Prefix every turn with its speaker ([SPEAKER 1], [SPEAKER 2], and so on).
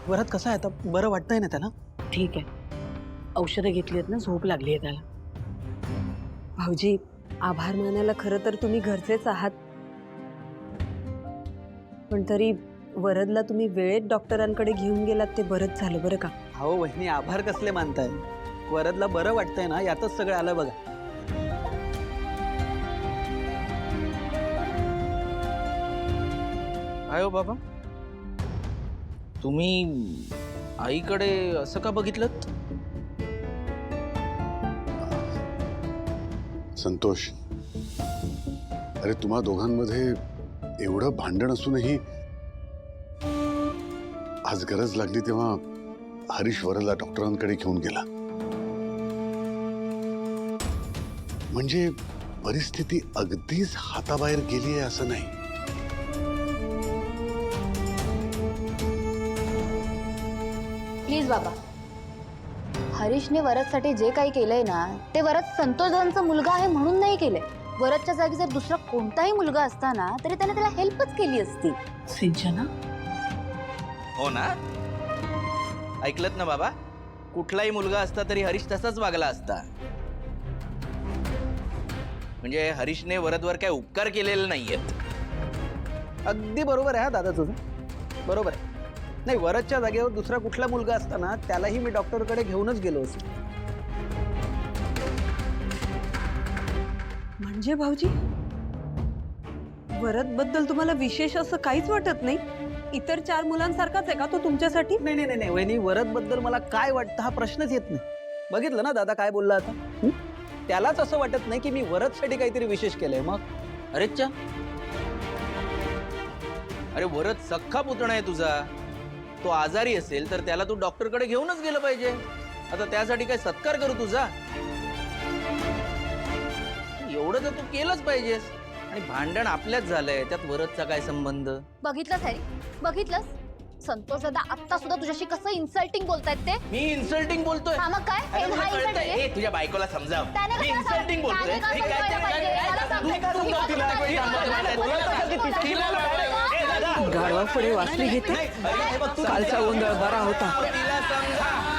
[SPEAKER 1] वरात कसा आहे आता? बरं वाटतंय ना त्याला?
[SPEAKER 2] ठीक आहे, औषधं घेतली आहेत ना, झोप लागली आहे त्याला.
[SPEAKER 3] भाऊजी, आभार मानायला खरं तर तुम्ही घरचेच आहात, पण तरी वरदला तुम्ही वेळेत डॉक्टरांकडे घेऊन गेलात ते बरंच झालं बरं का.
[SPEAKER 1] हो वहिनी, आभार कसले मानताय? वरदला बरं वाटतंय ना, यातच सगळं आलं बघा.
[SPEAKER 4] काय हो बाबा, तुम्ही आईकडे असं का बघितलत?
[SPEAKER 5] संतोष, अरे तुम्हा दोघांमध्ये एवढं भांडण असूनही आज गरज लागली तेव्हा हरीश वरदला डॉक्टरांकडे घेऊन गेला. म्हणजे परिस्थिती अगदीच हाताबाहेर गेली आहे असं नाही.
[SPEAKER 6] प्लीज बाबा, हरीशने वरदसाठी जे काही केलंय ना, ते वरद संतोषदांचा मुलगा आहे म्हणून नाही केलंय. वरदच्या जागी जर दुसरा कोणताही मुलगा असता ना, तरी त्याने त्याला हेल्पच केली असती.
[SPEAKER 2] सिंचना,
[SPEAKER 4] हो ना, ऐकलत ना बाबा, कुठलाही मुलगा असता तरी हरीश तसाच वागला असता. म्हणजे हरीशने वरदवर काय उपकार केलेले नाहीयेत.
[SPEAKER 1] अगदी बरोबर आहे हा दादा तुझं, बरोबर आहे. नाही, वरदच्या जागेवर दुसरा कुठला मुलगा असता ना, त्यालाही मी डॉक्टरकडे घेऊनच गेलो असतो.
[SPEAKER 3] म्हणजे भाऊजी, वरद बद्दल तुम्हाला विशेष असं काहीच वाटत नाही? इतर 4 मुलांसारखाच आहे का तो तुमच्यासाठी?
[SPEAKER 1] नाही नाही नाही वहिनी, वरद बद्दल मला काय वाटतं हा प्रश्नच येत नाही. बघितलं ना दादा काय बोलला आता? त्यालाच असं वाटत नाही की मी वरदसाठी काहीतरी विशेष केलंय. मग
[SPEAKER 4] अरेच्चा, अरे वरद सख्खा पुतणा आहे तुझा. तो आजारी असेल तर त्याला तू डॉक्टरकडे घेऊनच गेलं पाहिजे. आता त्यासाठी काय सत्कार करू तुझा? एवढं तर तू केलंच पाहिजेस. आणि भांडण आपल्याच झालंय, त्यात वरदचा काय संबंध?
[SPEAKER 6] बघितलंस हरी, बघितलंस? संतोष दादा आता सुद्धा तुझ्याशी कसं इन्सल्टिंग बोलतायत ते.
[SPEAKER 4] मी इन्सल्टिंग बोलतोय?
[SPEAKER 6] हा मग काय?
[SPEAKER 4] अरे
[SPEAKER 6] हा
[SPEAKER 4] मला
[SPEAKER 6] insult
[SPEAKER 4] कळतंय.
[SPEAKER 6] आहे.
[SPEAKER 4] ए, तुझ्या बायकोला समजाव.
[SPEAKER 6] त्याने
[SPEAKER 4] मी
[SPEAKER 6] कसं
[SPEAKER 4] इन्सल्टिंग बोलतोय.
[SPEAKER 6] त्याने कसं
[SPEAKER 4] हे काय-
[SPEAKER 6] बोलायला पाहिजे? त्याला
[SPEAKER 3] गाढवा पुढे वाचली घेते. कालचा गोंधळ बरा होता.
[SPEAKER 4] तिला समजा.